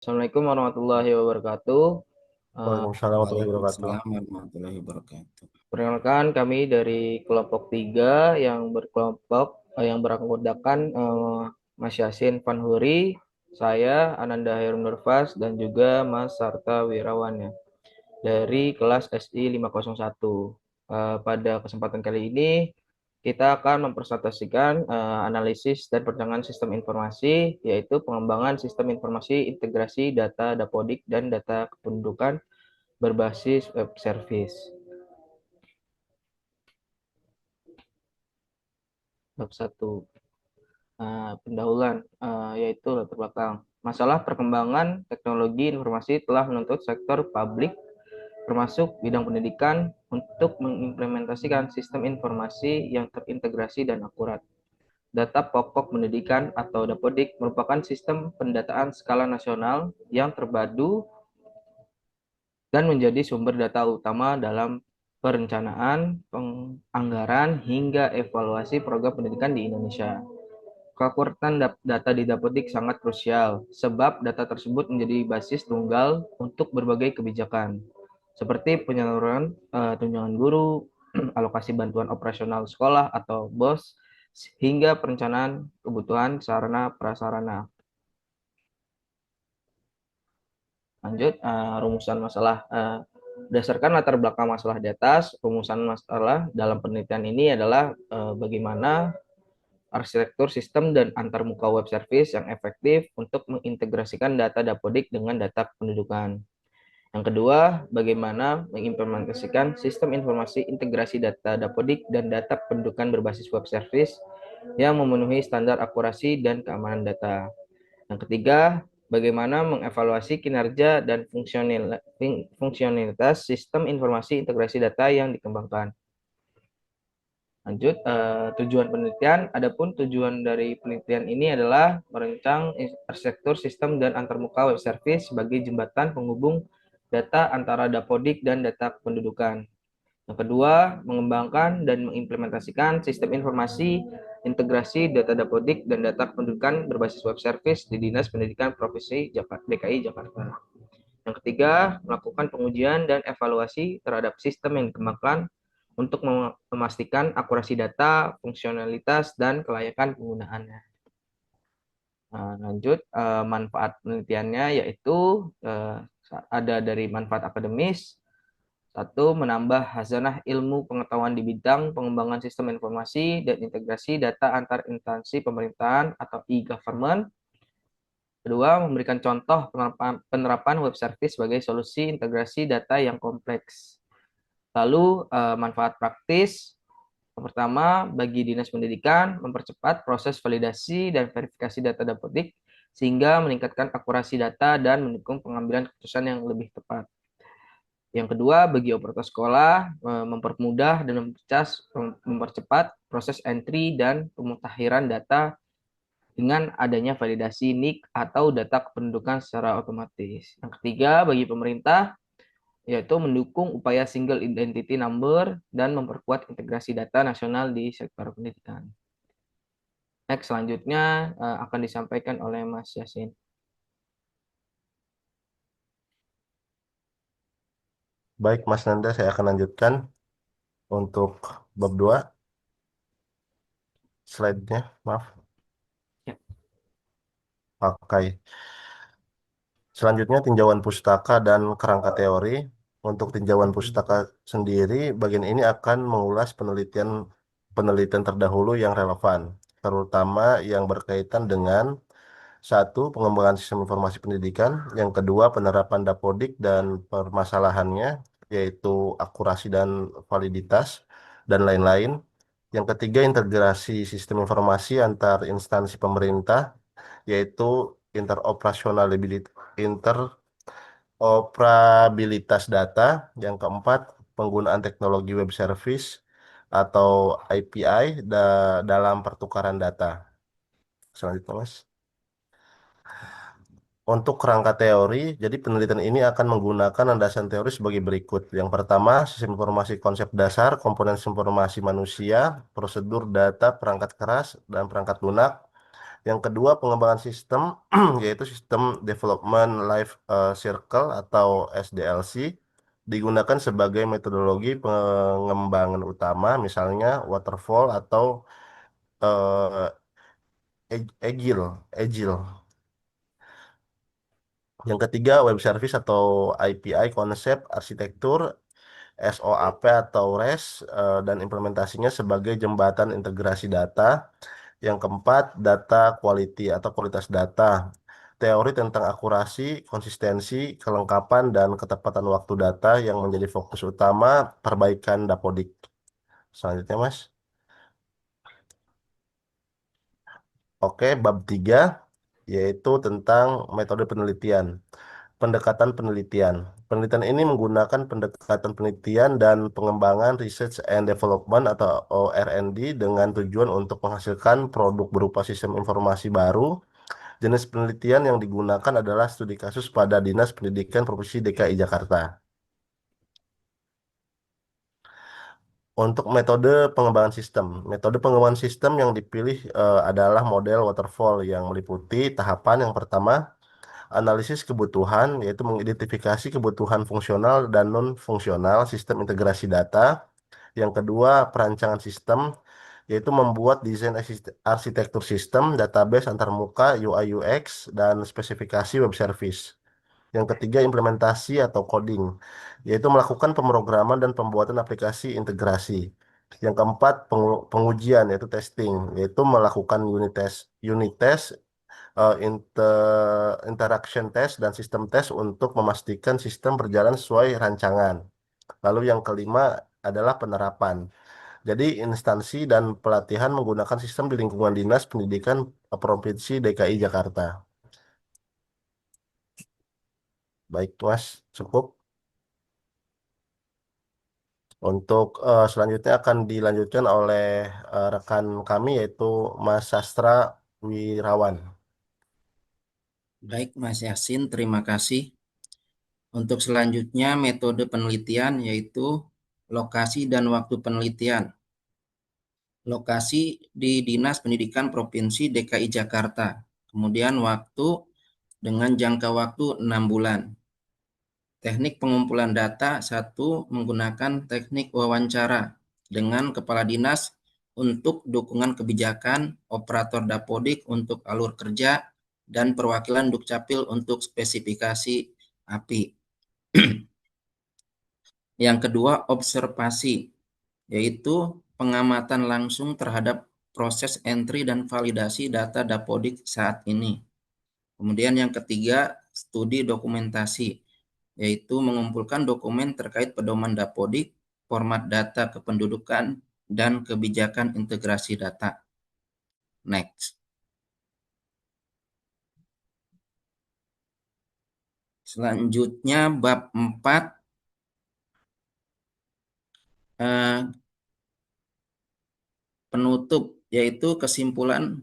Assalamualaikum warahmatullahi wabarakatuh. Eh, Waalaikumsalam warahmatullahi wabarakatuh. Waalaikumsalam warahmatullahi wabarakatuh. Perkenalkan kami dari kelompok 3 yang beranggotakan Mas Yasin Fanhuri, saya Ananda Herum Nurfas dan juga Mas Sarta Wirawan ya, dari kelas SI 501. Pada kesempatan kali ini kita akan mempresentasikan analisis dan perancangan sistem informasi, yaitu pengembangan sistem informasi integrasi data dapodik dan data kependudukan berbasis web service. Bab 1. Pendahuluan, yaitu latar belakang. Masalah perkembangan teknologi informasi telah menuntut sektor publik termasuk bidang pendidikan untuk mengimplementasikan sistem informasi yang terintegrasi dan akurat. Data pokok pendidikan atau Dapodik merupakan sistem pendataan skala nasional yang terpadu dan menjadi sumber data utama dalam perencanaan, penganggaran, hingga evaluasi program pendidikan di Indonesia. Keakuratan data di Dapodik sangat krusial, sebab data tersebut menjadi basis tunggal untuk berbagai kebijakan, seperti penyaluran tunjangan guru, alokasi bantuan operasional sekolah atau BOS, hingga perencanaan kebutuhan sarana prasarana. Lanjut, rumusan masalah. Berdasarkan latar belakang masalah di atas, rumusan masalah dalam penelitian ini adalah bagaimana arsitektur sistem dan antarmuka web service yang efektif untuk mengintegrasikan data Dapodik dengan data kependudukan. Yang kedua, bagaimana mengimplementasikan sistem informasi integrasi data Dapodik dan data kependudukan berbasis web service yang memenuhi standar akurasi dan keamanan data. Yang ketiga, bagaimana mengevaluasi kinerja dan fungsionalitas sistem informasi integrasi data yang dikembangkan. Lanjut, tujuan penelitian. Adapun tujuan dari penelitian ini adalah merancang arsitektur sistem dan antarmuka web service sebagai jembatan penghubung data antara Dapodik dan data kependudukan. Yang kedua, mengembangkan dan mengimplementasikan sistem informasi integrasi data Dapodik dan data kependudukan berbasis web service di Dinas Pendidikan Provinsi DKI Jakarta. Yang ketiga, melakukan pengujian dan evaluasi terhadap sistem yang dikembangkan untuk memastikan akurasi data, fungsionalitas, dan kelayakan penggunaannya. Lanjut, manfaat penelitiannya yaitu ada dari manfaat akademis. Satu, menambah hazanah ilmu pengetahuan di bidang pengembangan sistem informasi dan integrasi data antar instansi pemerintahan atau e-government. Kedua, memberikan contoh penerapan web service sebagai solusi integrasi data yang kompleks. Lalu, manfaat praktis. Yang pertama, bagi Dinas Pendidikan, mempercepat proses validasi dan verifikasi data Dapodik sehingga meningkatkan akurasi data dan mendukung pengambilan keputusan yang lebih tepat. Yang kedua, bagi operator sekolah, mempermudah dan mempercepat proses entry dan pemutakhiran data dengan adanya validasi NIK atau data kependudukan secara otomatis. Yang ketiga, bagi pemerintah, yaitu mendukung upaya single identity number dan memperkuat integrasi data nasional di sektor pendidikan. Next, selanjutnya akan disampaikan oleh Mas Yasin. Baik, Mas Nanda, saya akan lanjutkan untuk bab 2 slide-nya. Maaf. Ya. Pakai. Selanjutnya tinjauan pustaka dan kerangka teori. Untuk tinjauan pustaka sendiri, bagian ini akan mengulas penelitian penelitian terdahulu yang relevan, terutama yang berkaitan dengan satu, pengembangan sistem informasi pendidikan, yang kedua, penerapan Dapodik dan permasalahannya, yaitu akurasi dan validitas, dan lain-lain. Yang ketiga, integrasi sistem informasi antar instansi pemerintah, yaitu interoperabilitas data. Yang keempat, penggunaan teknologi web service atau API dalam pertukaran data. Selanjutnya, Mas. Untuk kerangka teori, jadi penelitian ini akan menggunakan landasan teori sebagai berikut. Yang pertama, sistem informasi konsep dasar, komponen sistem informasi manusia, prosedur data, perangkat keras, dan perangkat lunak. Yang kedua, pengembangan sistem, yaitu sistem development life circle atau SDLC, digunakan sebagai metodologi pengembangan utama, misalnya waterfall atau eh, agile. Yang ketiga, web service atau API konsep arsitektur, SOAP atau REST, dan implementasinya sebagai jembatan integrasi data. Yang keempat, data quality atau kualitas data. Teori tentang akurasi, konsistensi, kelengkapan, dan ketepatan waktu data yang menjadi fokus utama perbaikan Dapodik. Selanjutnya, Mas. Oke, bab 3 yaitu tentang metode penelitian. Pendekatan penelitian. Penelitian ini menggunakan pendekatan penelitian dan pengembangan research and development atau R&D dengan tujuan untuk menghasilkan produk berupa sistem informasi baru. Jenis penelitian yang digunakan adalah studi kasus pada Dinas Pendidikan Provinsi DKI Jakarta. Untuk metode pengembangan sistem, metode pengembangan sistem yang dipilih adalah model waterfall yang meliputi tahapan yang pertama, analisis kebutuhan, yaitu mengidentifikasi kebutuhan fungsional dan non-fungsional sistem integrasi data. Yang kedua, perancangan sistem, yaitu membuat desain arsitektur sistem, database antarmuka, UI UX, dan spesifikasi web service. Yang ketiga, implementasi atau coding, yaitu melakukan pemrograman dan pembuatan aplikasi integrasi. Yang keempat, pengujian, yaitu testing, yaitu melakukan unit test, interaction test, dan sistem test untuk memastikan sistem berjalan sesuai rancangan. Lalu yang kelima adalah penerapan. Jadi instansi dan pelatihan menggunakan sistem di lingkungan Dinas Pendidikan Provinsi DKI Jakarta. Baik, Mas, cukup. Untuk selanjutnya akan dilanjutkan oleh rekan kami yaitu Mas Sastra Wirawan. Baik, Mas Yasin, terima kasih. Untuk selanjutnya, metode penelitian yaitu lokasi dan waktu penelitian. Lokasi di Dinas Pendidikan Provinsi DKI Jakarta. Kemudian waktu dengan jangka waktu 6 bulan. Teknik pengumpulan data, satu, menggunakan teknik wawancara dengan kepala dinas untuk dukungan kebijakan, operator Dapodik untuk alur kerja, dan perwakilan Dukcapil untuk spesifikasi API. Yang kedua, observasi, yaitu pengamatan langsung terhadap proses entry dan validasi data Dapodik saat ini. Kemudian yang ketiga, studi dokumentasi, yaitu mengumpulkan dokumen terkait pedoman Dapodik, format data kependudukan, dan kebijakan integrasi data. Next. Selanjutnya bab 4 penutup, yaitu kesimpulan.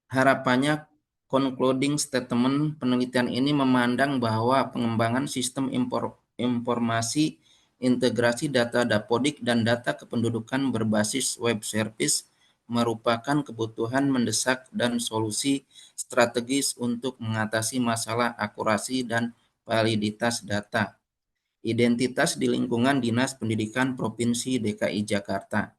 Harapannya concluding statement penelitian ini memandang bahwa pengembangan sistem informasi integrasi data Dapodik dan data kependudukan berbasis web service merupakan kebutuhan mendesak dan solusi strategis untuk mengatasi masalah akurasi dan validitas data identitas di lingkungan Dinas Pendidikan Provinsi DKI Jakarta.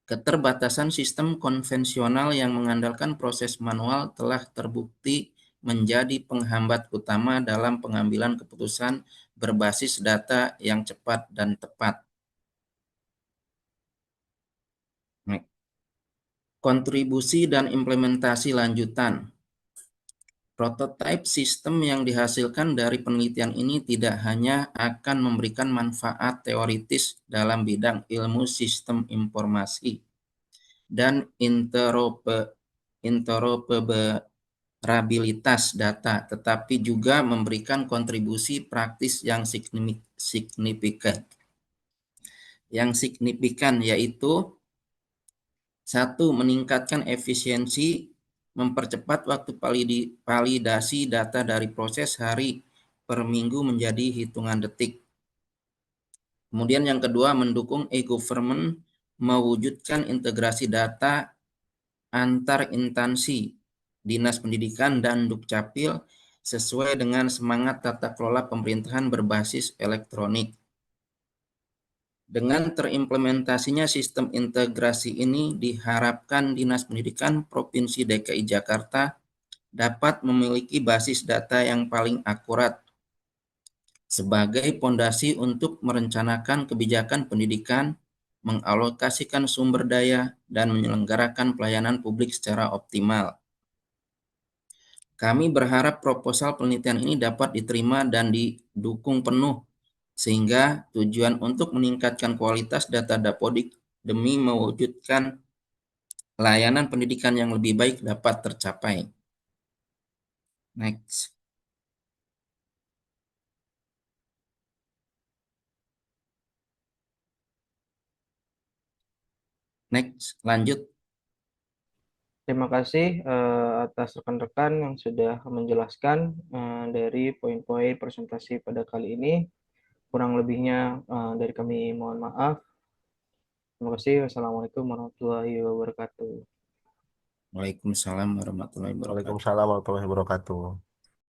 Keterbatasan sistem konvensional yang mengandalkan proses manual telah terbukti menjadi penghambat utama dalam pengambilan keputusan berbasis data yang cepat dan tepat. Kontribusi dan implementasi lanjutan. Prototipe sistem yang dihasilkan dari penelitian ini tidak hanya akan memberikan manfaat teoritis dalam bidang ilmu sistem informasi dan interoperabilitas data, tetapi juga memberikan kontribusi praktis yang signifikan. Yang signifikan yaitu satu, meningkatkan efisiensi, mempercepat waktu validasi data dari proses hari per minggu menjadi hitungan detik. Kemudian yang kedua, mendukung e-government, mewujudkan integrasi data antar instansi Dinas Pendidikan dan Dukcapil sesuai dengan semangat tata kelola pemerintahan berbasis elektronik. Dengan terimplementasinya sistem integrasi ini diharapkan Dinas Pendidikan Provinsi DKI Jakarta dapat memiliki basis data yang paling akurat sebagai pondasi untuk merencanakan kebijakan pendidikan, mengalokasikan sumber daya, dan menyelenggarakan pelayanan publik secara optimal. Kami berharap proposal penelitian ini dapat diterima dan didukung penuh, sehingga tujuan untuk meningkatkan kualitas data Dapodik demi mewujudkan layanan pendidikan yang lebih baik dapat tercapai. Next. Next, lanjut. Terima kasih atas rekan-rekan yang sudah menjelaskan dari poin-poin presentasi pada kali ini. Kurang lebihnya dari kami mohon maaf. Terima kasih. Wassalamualaikum warahmatullahi wabarakatuh. Waalaikumsalam warahmatullahi wabarakatuh. Waalaikumsalam warahmatullahi wabarakatuh.